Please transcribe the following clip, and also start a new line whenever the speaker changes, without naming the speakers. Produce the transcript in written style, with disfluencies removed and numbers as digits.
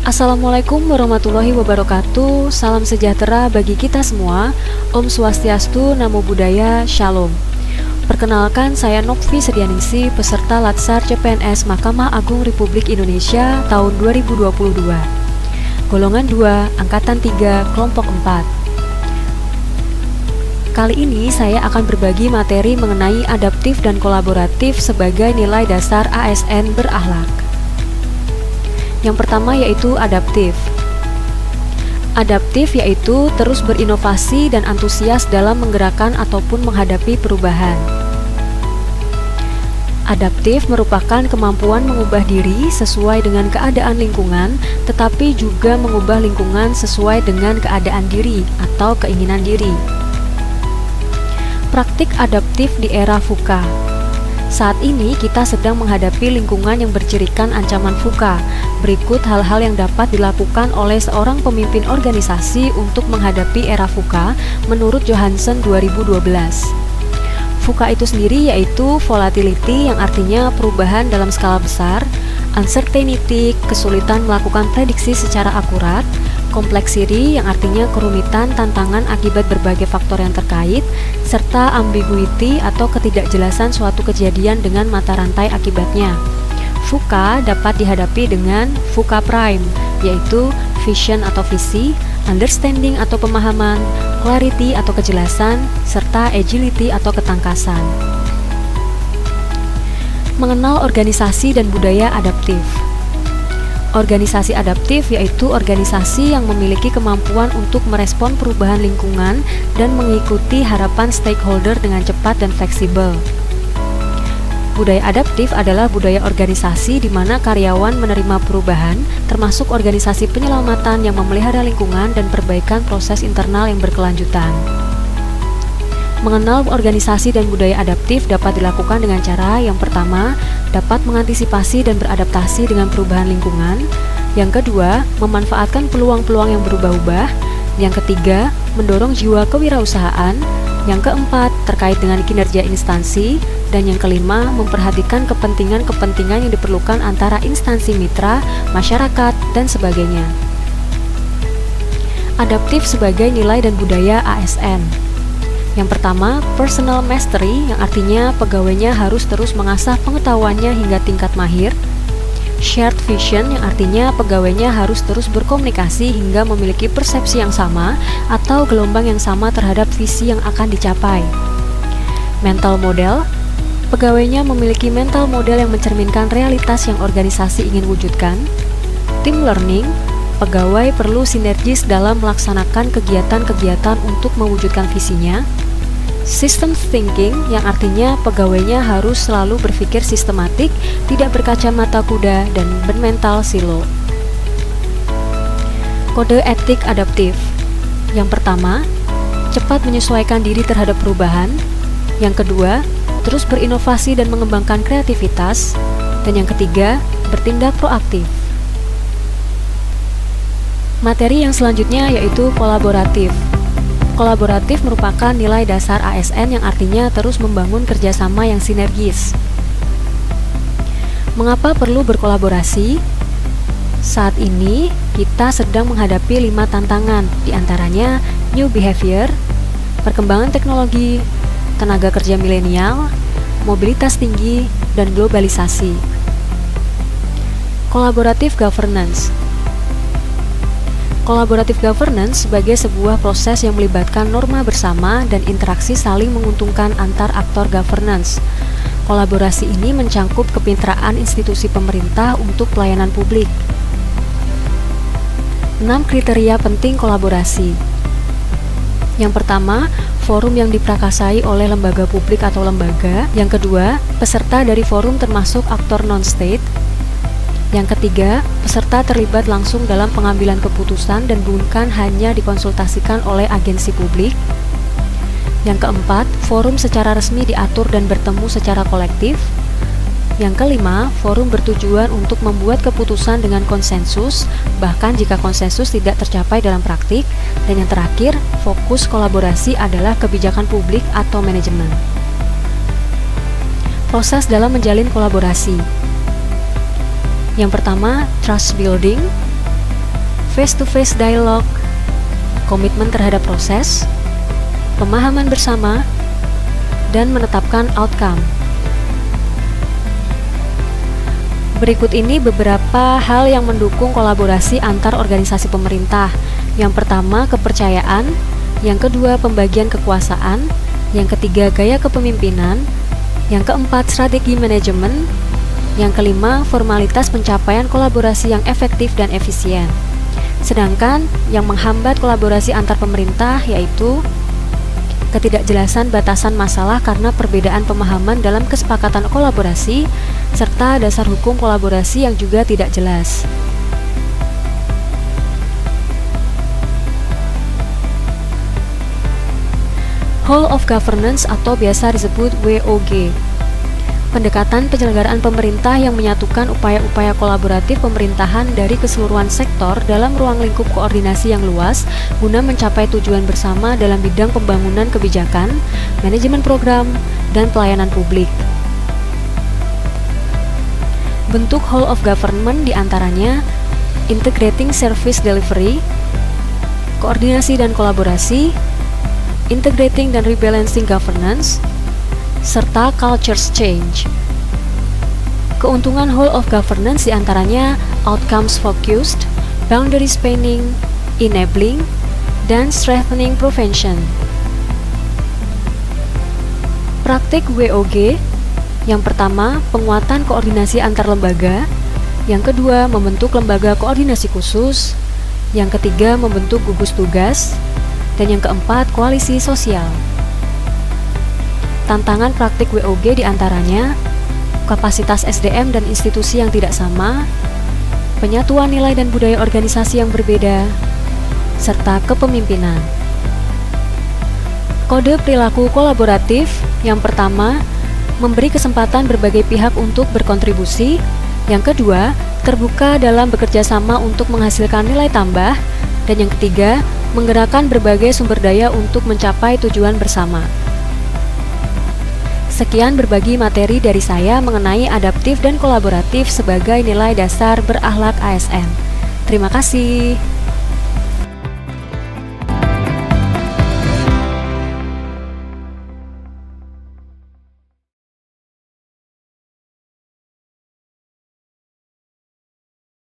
Assalamualaikum warahmatullahi wabarakatuh. Salam sejahtera bagi kita semua. Om Swastiastu, Namo Buddhaya, Shalom. Perkenalkan, saya Nokvi Sedianingsih, peserta Latsar CPNS Mahkamah Agung Republik Indonesia tahun 2022. Golongan 2, Angkatan 3, Kelompok 4. Kali ini saya akan berbagi materi mengenai adaptif dan kolaboratif sebagai nilai dasar ASN berakhlak. Yang pertama yaitu adaptif. Adaptif yaitu terus berinovasi dan antusias dalam menggerakkan ataupun menghadapi perubahan. Adaptif merupakan kemampuan mengubah diri sesuai dengan keadaan lingkungan, tetapi juga mengubah lingkungan sesuai dengan keadaan diri atau keinginan diri. Praktik adaptif di era VUCA. Saat ini kita sedang menghadapi lingkungan yang bercirikan ancaman VUCA. Berikut hal-hal yang dapat dilakukan oleh seorang pemimpin organisasi untuk menghadapi era VUCA menurut Johansson 2012. VUCA itu sendiri yaitu volatility yang artinya perubahan dalam skala besar, uncertainty, kesulitan melakukan prediksi secara akurat, complexity yang artinya kerumitan, tantangan akibat berbagai faktor yang terkait, serta ambiguity atau ketidakjelasan suatu kejadian dengan mata rantai akibatnya. VUCA dapat dihadapi dengan VUCA prime, yaitu vision atau visi, understanding atau pemahaman, clarity atau kejelasan, serta agility atau ketangkasan. Mengenal organisasi dan budaya adaptif. Organisasi adaptif yaitu organisasi yang memiliki kemampuan untuk merespon perubahan lingkungan dan mengikuti harapan stakeholder dengan cepat dan fleksibel. Budaya adaptif adalah budaya organisasi di mana karyawan menerima perubahan, termasuk organisasi penyelamatan yang memelihara lingkungan dan perbaikan proses internal yang berkelanjutan. Mengenal organisasi dan budaya adaptif dapat dilakukan dengan cara yang pertama, dapat mengantisipasi dan beradaptasi dengan perubahan lingkungan. Yang kedua, memanfaatkan peluang-peluang yang berubah-ubah. Yang ketiga, mendorong jiwa kewirausahaan. Yang keempat, terkait dengan kinerja instansi. Dan yang kelima, memperhatikan kepentingan-kepentingan yang diperlukan antara instansi mitra, masyarakat, dan sebagainya. Adaptif sebagai nilai dan budaya ASN. Yang pertama, personal mastery yang artinya pegawainya harus terus mengasah pengetahuannya hingga tingkat mahir. Shared vision yang artinya pegawainya harus terus berkomunikasi hingga memiliki persepsi yang sama atau gelombang yang sama terhadap visi yang akan dicapai. Mental model, pegawainya memiliki mental model yang mencerminkan realitas yang organisasi ingin wujudkan. Team learning, pegawai perlu sinergis dalam melaksanakan kegiatan-kegiatan untuk mewujudkan visinya. System thinking yang artinya pegawainya harus selalu berpikir sistematik, tidak berkacamata kuda, dan bermental silo. Kode etik adaptif. Yang pertama, cepat menyesuaikan diri terhadap perubahan. Yang kedua, terus berinovasi dan mengembangkan kreativitas. Dan yang ketiga, bertindak proaktif. Materi yang selanjutnya yaitu kolaboratif. Kolaboratif merupakan nilai dasar ASN yang artinya terus membangun kerjasama yang sinergis. Mengapa perlu berkolaborasi? Saat ini, kita sedang menghadapi 5 tantangan, diantaranya new behavior, perkembangan teknologi, tenaga kerja milenial, mobilitas tinggi, dan globalisasi. Kolaboratif governance. Kolaboratif governance sebagai sebuah proses yang melibatkan norma bersama dan interaksi saling menguntungkan antar aktor governance. Kolaborasi ini mencangkup kemitraan institusi pemerintah untuk pelayanan publik. 6 kriteria penting kolaborasi. Yang pertama, forum yang diprakasai oleh lembaga publik atau lembaga. Yang kedua, peserta dari forum termasuk aktor non-state. Yang ketiga, peserta terlibat langsung dalam pengambilan keputusan dan bukan hanya dikonsultasikan oleh agensi publik. Yang keempat, forum secara resmi diatur dan bertemu secara kolektif. Yang kelima, forum bertujuan untuk membuat keputusan dengan konsensus, bahkan jika konsensus tidak tercapai dalam praktik. Dan yang terakhir, fokus kolaborasi adalah kebijakan publik atau manajemen. Proses dalam menjalin kolaborasi. Yang pertama, trust building. face-to-face dialog, komitmen terhadap proses, pemahaman bersama, dan menetapkan outcome. Berikut ini beberapa hal yang mendukung kolaborasi antar organisasi pemerintah. Yang pertama, kepercayaan. Yang kedua, pembagian kekuasaan. Yang ketiga, gaya kepemimpinan. Yang keempat, strategi manajemen. Yang kelima, formalitas pencapaian kolaborasi yang efektif dan efisien. Sedangkan yang menghambat kolaborasi antar pemerintah yaitu ketidakjelasan batasan masalah karena perbedaan pemahaman dalam kesepakatan kolaborasi, serta dasar hukum kolaborasi yang juga tidak jelas. Whole of Governance atau biasa disebut WOG. Pendekatan penyelenggaraan pemerintah yang menyatukan upaya-upaya kolaboratif pemerintahan dari keseluruhan sektor dalam ruang lingkup koordinasi yang luas guna mencapai tujuan bersama dalam bidang pembangunan kebijakan, manajemen program, dan pelayanan publik. Bentuk whole of government diantaranya integrating service delivery, koordinasi dan kolaborasi, integrating dan rebalancing governance, serta culture change. Keuntungan whole of governance diantaranya outcomes focused, boundary spanning, enabling, dan strengthening prevention. Praktik WOG. Yang pertama, penguatan koordinasi antar lembaga. Yang kedua, membentuk lembaga koordinasi khusus. Yang ketiga, membentuk gugus tugas. Dan yang keempat, koalisi sosial. Tantangan praktik WOG diantaranya kapasitas SDM dan institusi yang tidak sama, penyatuan nilai dan budaya organisasi yang berbeda, serta kepemimpinan. Kode perilaku kolaboratif. Yang pertama, memberi kesempatan berbagai pihak untuk berkontribusi. Yang kedua, terbuka dalam bekerja sama untuk menghasilkan nilai tambah. Dan yang ketiga, menggerakkan berbagai sumber daya untuk mencapai tujuan bersama. Sekian berbagi materi dari saya mengenai adaptif dan kolaboratif sebagai nilai dasar berakhlak ASN. Terima kasih.